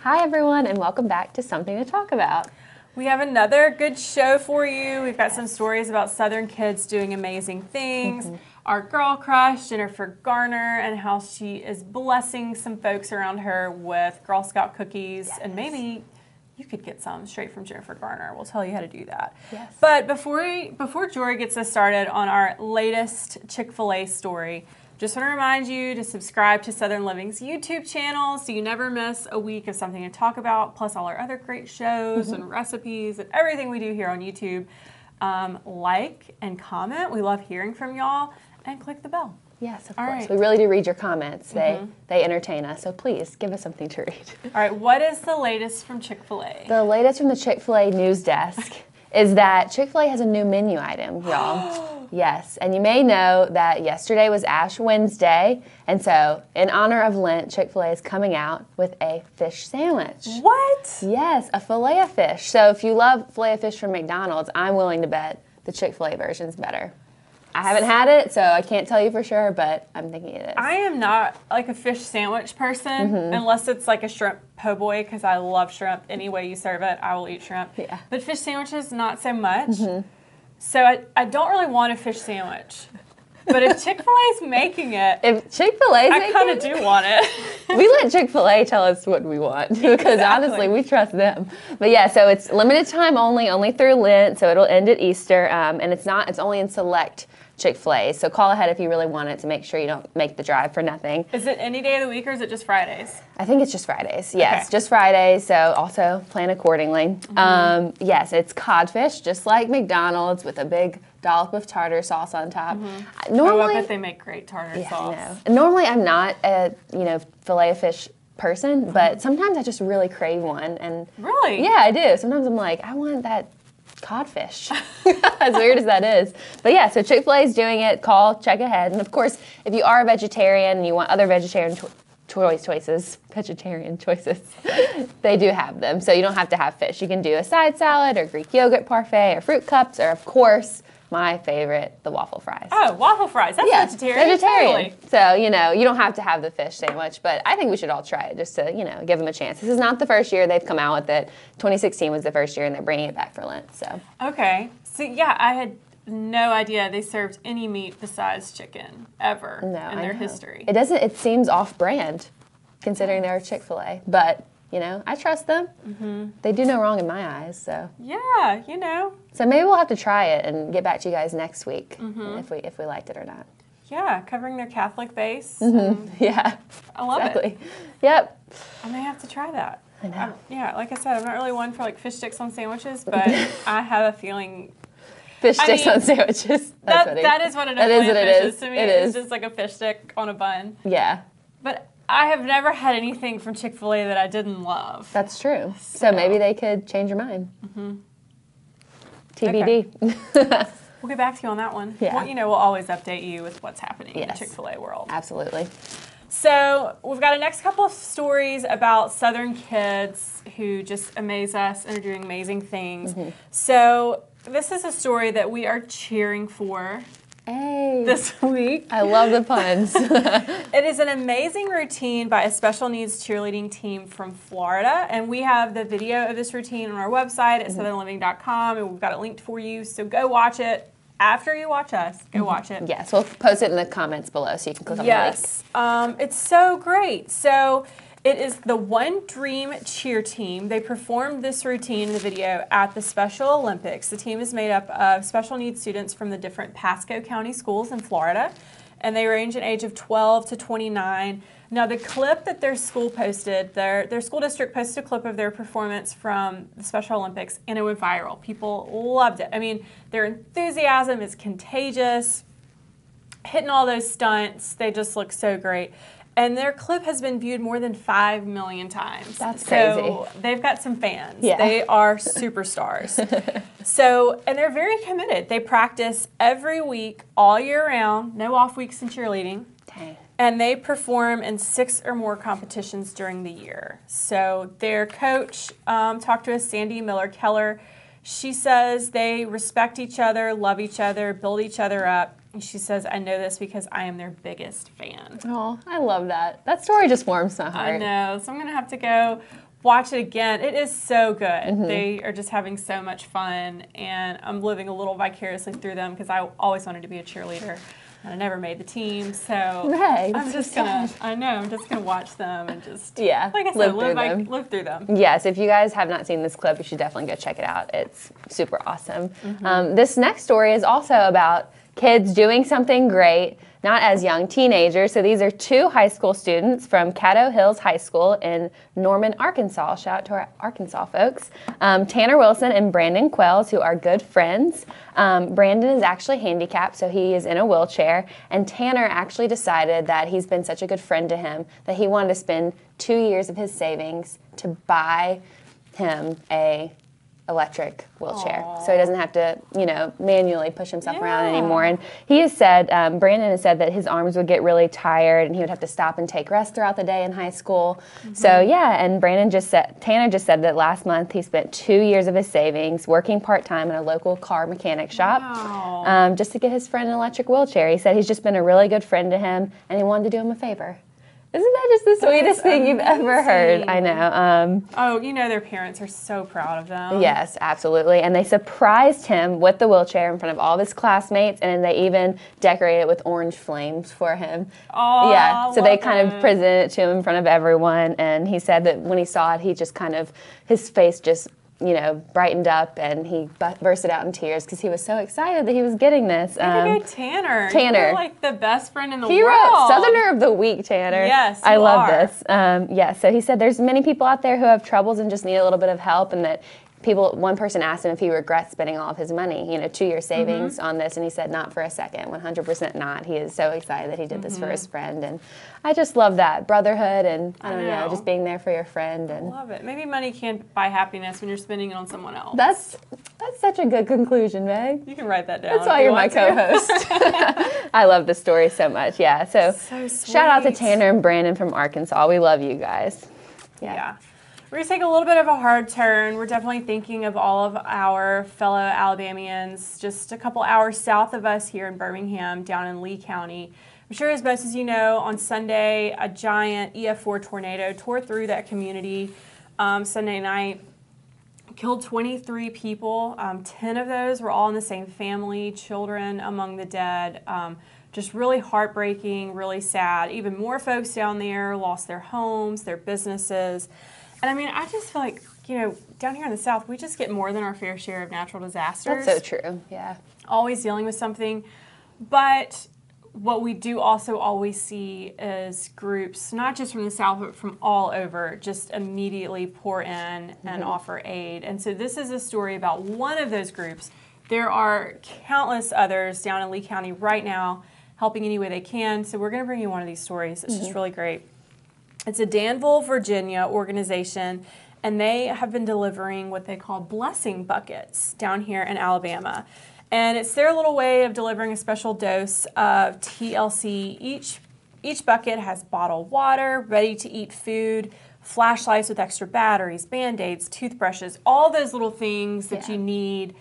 Hi everyone, and welcome back to Something to Talk About. We have another good show for you. We've got some stories about Southern kids doing amazing things. Our girl crush, Jennifer Garner, and how she is blessing some folks around her with Girl Scout cookies. Yes. And maybe you could get some straight from Jennifer Garner. We'll tell you how to do that. Yes. But before Jorie gets us started on our latest Chick-fil-A story, just want to remind you to subscribe to Southern Living's YouTube channel so you never miss a week of Something to Talk About, plus all our other great shows and recipes and everything we do here on YouTube. Like and comment. We love hearing from y'all. And click the bell. Yes, of All course. right. We really do read your comments. They entertain us, so please give us something to read. All right, what is the latest from Chick-fil-A? The latest from the Chick-fil-A news desk is that Chick-fil-A has a new menu item, y'all. Yes, and you may know that yesterday was Ash Wednesday, and so in honor of Lent, Chick-fil-A is coming out with a fish sandwich. What? Yes, a fillet of fish. So if you love fillet of fish from McDonald's, I'm willing to bet the Chick-fil-A version's better. I haven't had it, so I can't tell you for sure, but I'm thinking it is. I am not like a fish sandwich person unless it's like a shrimp po' boy, because I love shrimp. Any way you serve it, I will eat shrimp. Yeah. But fish sandwiches, not so much. So I don't really want a fish sandwich. But if Chick-fil-A's making it, If Chick-fil-A's I making kind of it, do want it. we let Chick-fil-A tell us what we want because honestly, we trust them. But yeah, so it's limited time only through Lent, so it'll end at Easter, and it's only in select Chick-fil-A. So call ahead if you really want it to make sure you don't make the drive for nothing. Is it any day of the week or is it just Fridays? I think it's just Fridays. Yes, Okay. just Fridays. So also plan accordingly. Yes, it's codfish, just like McDonald's, with a big dollop of tartar sauce on top. I Normally, bet they make great tartar sauce. I know. Normally, I'm not a fillet of fish person, but sometimes I just really crave one. And Really? yeah, I do. Sometimes I'm like, I want that codfish. As weird as that is. But yeah, so Chick-fil-A is doing it. Call, check ahead. And of course, if you are a vegetarian and you want other vegetarian choices, they do have them. So you don't have to have fish. You can do a side salad or Greek yogurt parfait or fruit cups or, of course, my favorite, the waffle fries. Oh, waffle fries. That's vegetarian. Vegetarian. Totally. So, you don't have to have the fish sandwich, but I think we should all try it just to, give them a chance. This is not the first year they've come out with it. 2016 was the first year, and they're bringing it back for Lent, so. Okay. So, yeah, I had no idea they served any meat besides chicken ever in their history. It seems off-brand, considering they're Chick-fil-A, but, I trust them. They do no wrong in my eyes, so. Yeah, So maybe we'll have to try it and get back to you guys next week if we liked it or not. Yeah, covering their Catholic base. Yeah. I love it. Yep. I may have to try that. I know. Yeah, like I said, I'm not really one for like fish sticks on sandwiches, but I have a feeling Fish sticks on sandwiches. that is what an That is what it is. to me. It It's is. just like a fish stick on a bun. Yeah. But I have never had anything from Chick-fil-A that I didn't love. That's true. So maybe they could change your mind. TBD. We'll get back to you on that one. Yeah. Well, we'll always update you with what's happening in the Yes. Chick-fil-A world. Absolutely. So we've got a next couple of stories about Southern kids who just amaze us and are doing amazing things. So this is a story that we are cheering for Hey. this week. I love the puns. It is an amazing routine by a special needs cheerleading team from Florida, and we have the video of this routine on our website at southernliving.com, and we've got it linked for you, so go watch it. After you watch us, go watch it. Yes, we'll post it in the comments below so you can click on the link. Yes, it's so great. So it is the One Dream cheer team. They performed this routine in the video at the Special Olympics. The team is made up of special needs students from the different Pasco County schools in Florida, and they range in age of 12 to 29. Now, the clip that their school posted, their school district posted a clip of their performance from the Special Olympics, and it went viral. People loved it. I mean, their enthusiasm is contagious, hitting all those stunts. They just look so great. And their clip has been viewed more than 5 million times. That's crazy. So they've got some fans. Yeah. They are superstars. And they're very committed. They practice every week, all year round, no off weeks in cheerleading. Dang. And they perform in 6 or more competitions during the year. So their coach talked to us, Sandy Miller-Keller. She says they respect each other, love each other, build each other up. And she says, I know this because I am their biggest fan. Oh, I love that. That story just warms my heart. I know. So I'm going to have to go watch it again. It is so good. They are just having so much fun, and I'm living a little vicariously through them because I always wanted to be a cheerleader. I never made the team, so I'm just gonna watch them and just like I said, live through them. Yes, if you guys have not seen this clip, you should definitely go check it out. It's super awesome. This next story is also about kids doing something great, not as young teenagers. So these are two high school students from Caddo Hills High School in Norman, Arkansas. Shout out to our Arkansas folks. Tanner Wilson and Brandon Quells, who are good friends. Brandon is actually handicapped, so he is in a wheelchair. And Tanner actually decided that he's been such a good friend to him that he wanted to spend 2 years of his savings to buy him a electric wheelchair. So he doesn't have to, manually push himself around anymore. And he has said, Brandon has said that his arms would get really tired and he would have to stop and take rest throughout the day in high school. So and Tanner just said that last month he spent 2 years of his savings working part-time in a local car mechanic shop just to get his friend an electric wheelchair. He said he's just been a really good friend to him and he wanted to do him a favor. Isn't that just the sweetest thing you've ever heard? I know. Their parents are so proud of them. Yes, absolutely. And they surprised him with the wheelchair in front of all of his classmates, and they even decorated it with orange flames for him. Oh, yeah. So they kind of presented it to him in front of everyone, and he said that when he saw it, he just his face just brightened up, and he bursted out in tears because he was so excited that he was getting this. Tanner. You're like the best friend in the world. He wrote Southerner of the Week, Tanner. Yes, I love this. So he said there's many people out there who have troubles and just need a little bit of help, and that one person asked him if he regrets spending all of his money, 2 year savings on this, and he said not for a second, 100% not. He is so excited that he did this for his friend, and I just love that brotherhood, and I don't know, just being there for your friend. And I love it. Maybe money can't buy happiness when you're spending it on someone else. That's such a good conclusion, Meg. You can write that down. That's why you're my co-host. I love this story so much. Yeah, so shout out to Tanner and Brandon from Arkansas. We love you guys. Yeah. We're going to take a little bit of a hard turn. We're definitely thinking of all of our fellow Alabamians just a couple hours south of us here in Birmingham, down in Lee County. I'm sure as most as you know, on Sunday, a giant EF4 tornado tore through that community Sunday night, killed 23 people. 10 of those were all in the same family, children among the dead. Just really heartbreaking, really sad. Even more folks down there lost their homes, their businesses. And I mean, I just feel like, down here in the South, we just get more than our fair share of natural disasters. That's so true, yeah. Always dealing with something. But what we do also always see is groups, not just from the South, but from all over, just immediately pour in and offer aid. And so this is a story about one of those groups. There are countless others down in Lee County right now helping any way they can. So we're going to bring you one of these stories. It's just really great. It's a Danville, Virginia organization, and they have been delivering what they call blessing buckets down here in Alabama. And it's their little way of delivering a special dose of TLC. Each bucket has bottled water, ready-to-eat food, flashlights with extra batteries, Band-Aids, toothbrushes, all those little things that you need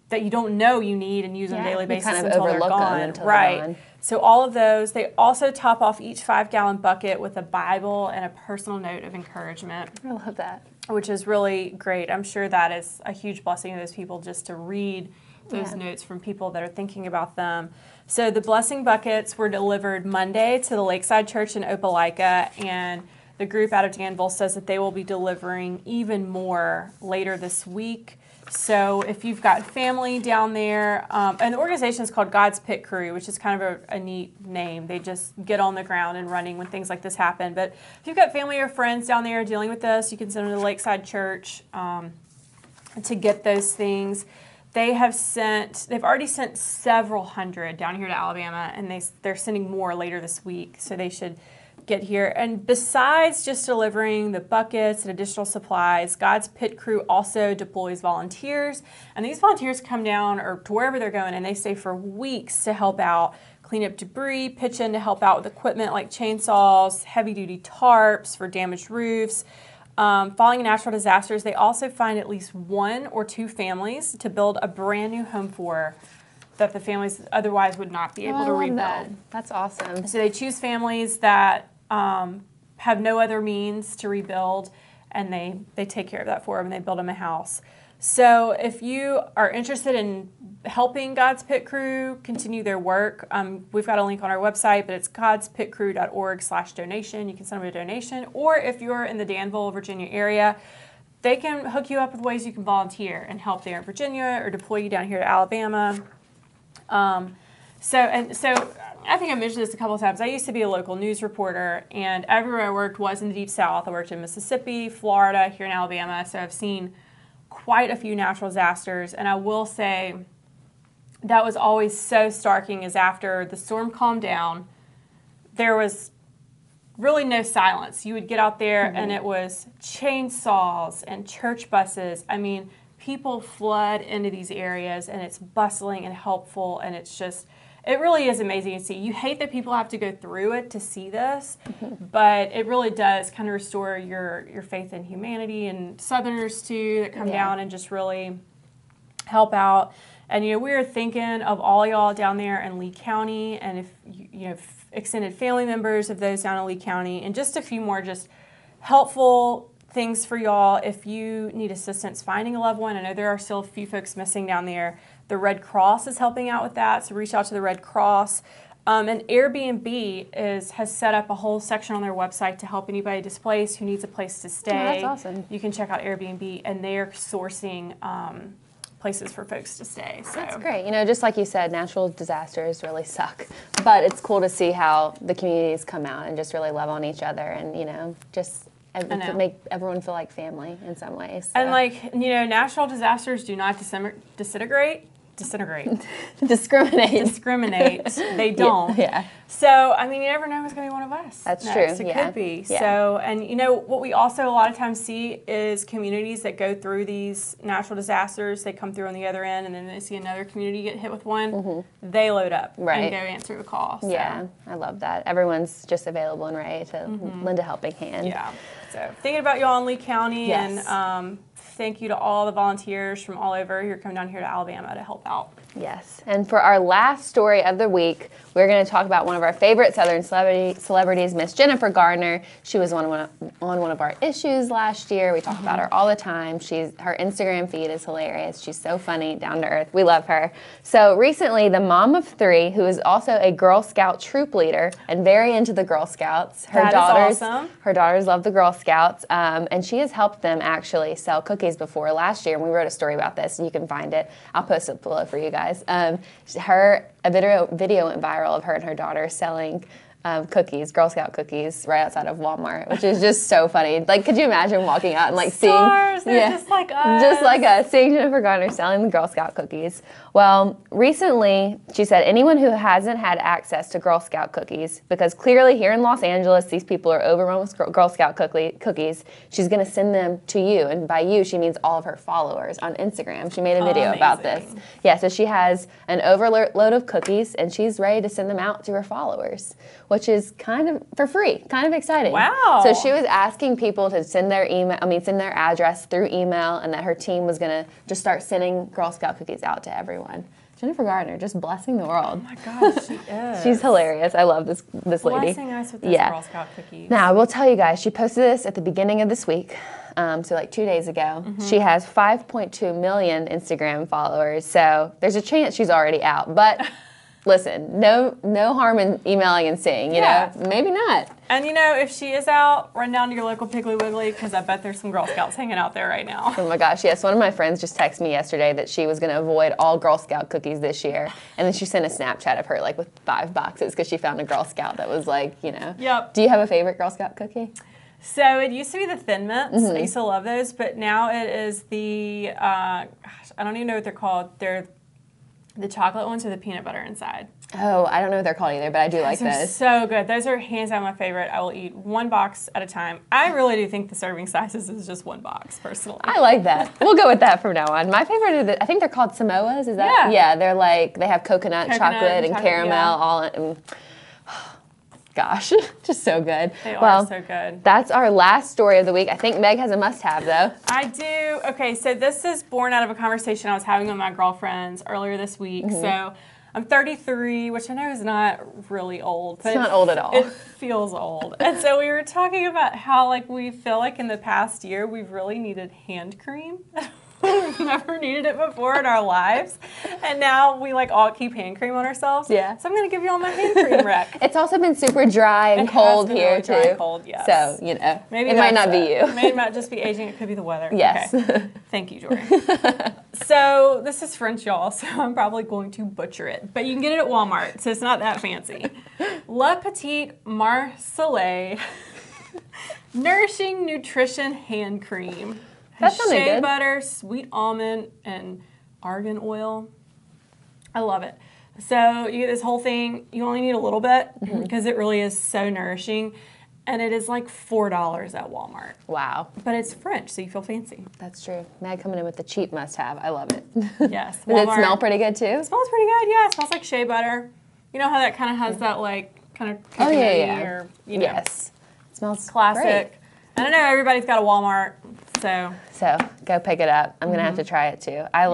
that you don't know you need and use on a daily basis until they're gone. Right. So all of those. They also top off each 5-gallon bucket with a Bible and a personal note of encouragement. I love that. Which is really great. I'm sure that is a huge blessing to those people just to read those notes from people that are thinking about them. So the blessing buckets were delivered Monday to the Lakeside Church in Opelika, and the group out of Danville says that they will be delivering even more later this week. So if you've got family down there, and the organization is called God's Pit Crew, which is kind of a neat name. They just get on the ground and running when things like this happen. But if you've got family or friends down there dealing with this, you can send them to the Lakeside Church to get those things. They've already sent several hundred down here to Alabama, and they're sending more later this week. So they should get here. And besides just delivering the buckets and additional supplies, God's Pit Crew also deploys volunteers. And these volunteers come down or to wherever they're going, and they stay for weeks to help out, clean up debris, pitch in to help out with equipment like chainsaws, heavy-duty tarps for damaged roofs. Following natural disasters, they also find at least 1 or 2 families to build a brand new home for that the families otherwise would not be able to rebuild. That's awesome. So they choose families that have no other means to rebuild, and they take care of that for them, and they build them a house. So if you are interested in helping God's Pit Crew continue their work, we've got a link on our website, but it's godspitcrew.org/donation. You can send them a donation. Or if you're in the Danville, Virginia area, they can hook you up with ways you can volunteer and help there in Virginia or deploy you down here to Alabama. So I think I mentioned this a couple of times. I used to be a local news reporter, and everywhere I worked was in the Deep South. I worked in Mississippi, Florida, here in Alabama, so I've seen quite a few natural disasters, and I will say that was always so starking is after the storm calmed down, there was really no silence. You would get out there and it was chainsaws and church buses. I mean, people flood into these areas, and it's bustling and helpful, and it's just, it really is amazing to see. You hate that people have to go through it to see this, but it really does kind of restore your faith in humanity, and Southerners too that come down and just really help out. And we were thinking of all y'all down there in Lee County, and if extended family members of those down in Lee County, and just a few more just helpful things for y'all if you need assistance finding a loved one. I know there are still a few folks missing down there. The Red Cross is helping out with that, so reach out to the Red Cross. And Airbnb has set up a whole section on their website to help anybody displaced who needs a place to stay. Oh, that's awesome. You can check out Airbnb, and they're sourcing places for folks to stay. So that's great. Just like you said, natural disasters really suck, but it's cool to see how the communities come out and just really love on each other, and just make everyone feel like family in some ways. So. And natural disasters do not disintegrate. Discriminate. They don't. Yeah. So, you never know who's going to be one of us. That's next. true. It could be. Yeah. So, and what we also a lot of times see is communities that go through these natural disasters, they come through on the other end, and then they see another community get hit with one, they load up and go answer the call. So. Yeah, I love that. Everyone's just available and ready to lend a helping hand. Yeah. So, thinking about y'all in Lee County, and thank you to all the volunteers from all over who are coming down here to Alabama to help out. Yes. And for our last story of the week, we're going to talk about one of our favorite Southern celebrities, Miss Jennifer Garner. She was on one of our issues last year. We talk about her all the time. Her Instagram feed is hilarious. She's so funny, down to earth. We love her. So recently, the mom of 3, who is also a Girl Scout troop leader and very into the Girl Scouts. Her daughters love the Girl Scouts, and she has helped them actually sell cookies before last year. And we wrote a story about this, and you can find it. I'll post it below for you guys. A video went viral of her and her daughter selling cookies, Girl Scout cookies, right outside of Walmart, which is just so funny. Like, could you imagine walking out and Stars, they're just like us. Just like us, seeing Jennifer Garner selling the Girl Scout cookies. Well, recently, she said anyone who hasn't had access to Girl Scout cookies, because clearly here in Los Angeles, these people are overrun with Girl Scout cookies, she's going to send them to you. And by you, she means all of her followers on Instagram. She made a video about this. Yeah, so she has an overload of cookies, and she's ready to send them out to her followers, which is kind of for free, kind of exciting. Wow. So she was asking people to send their address through email, and that her team was going to just start sending Girl Scout cookies out to everyone. Jennifer Garner, just blessing the world. Oh my gosh, she is. She's hilarious. I love this lady. Blessing us with those Girl Scout cookies. Now, I will tell you guys, she posted this at the beginning of this week, so like 2 days ago. She has 5.2 million Instagram followers, so there's a chance she's already out, but listen, no harm in emailing and seeing, you know? Maybe not. And if she is out, run down to your local Piggly Wiggly, because I bet there's some Girl Scouts hanging out there right now. Oh my gosh, yes. One of my friends just texted me yesterday that she was going to avoid all Girl Scout cookies this year. And then she sent a Snapchat of her, like, with 5 boxes, because she found a Girl Scout that was like, Yep. Do you have a favorite Girl Scout cookie? So it used to be the Thin Mints. I used to love those, but now it is the, I don't even know what they're called. They're the chocolate ones with the peanut butter inside. Oh, I don't know what they're called either, but I do like those. So good. Those are hands down my favorite. I will eat 1 box at a time. I really do think the serving sizes is just 1 box, personally. I like that. We'll go with that from now on. My favorite are I think they're called Samoas. Is that? Yeah, they're like, they have coconut chocolate and caramel all in. Gosh, just so good. They are so good. That's our last story of the week. I think Meg has a must-have, though. I do. Okay, so this is born out of a conversation I was having with my girlfriends earlier this week. So I'm 33, which I know is not really old. But it's not old at all. It feels old. And so we were talking about how like we feel like in the past year we've really needed hand cream. We've never needed it before in our lives, and now we like all keep hand cream on ourselves. Yeah. So I'm gonna give you all my hand cream rec. It's also been super dry and cold here really dry too. and cold, yes. So Maybe it might not be you. Maybe it might just be aging. It could be the weather. Yes. Okay. Thank you, Jorie. So this is French, y'all. So I'm probably going to butcher it, but you can get it at Walmart, so it's not that fancy. Le Petit Marseillais Nourishing Nutrition Hand Cream. That sounded Shea good. butter, sweet almond, and argan oil. I love it. So you get this whole thing. You only need a little bit because it really is so nourishing. And it is like $4 at Walmart. Wow. But it's French, so you feel fancy. That's true. Meg coming in with the cheap must-have. I love it. Yes. Does it smell pretty good too? It smells pretty good, yeah. It smells like shea butter. You know how that kind of has that like kind of coconutty or, you know. Yes. It smells classic. great. I don't know, everybody's got a Walmart, so. So go pick it up. I'm gonna have to try it too. I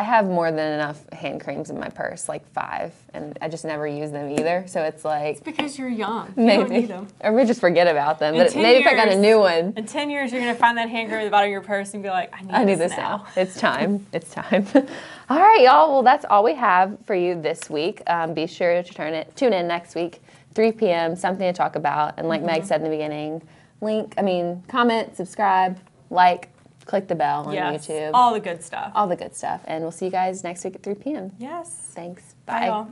have more than enough hand creams in my purse, like 5, and I just never use them either. So it's like. It's because you're young. You maybe. don't need them. Or we just forget about them. But 10 maybe if I got a years- new one. In 10 years, you're going to find that hand cream at the bottom of your purse and be like, I need this now. It's time. It's time. All right, y'all. Well, that's all we have for you this week. Be sure to tune in next week, 3 p.m., something to talk about. And like Meg said in the beginning, comment, subscribe, like, click the bell on YouTube. All the good stuff. All the good stuff. And we'll see you guys next week at 3 p.m. Yes. Thanks. Bye, Bye. y'all.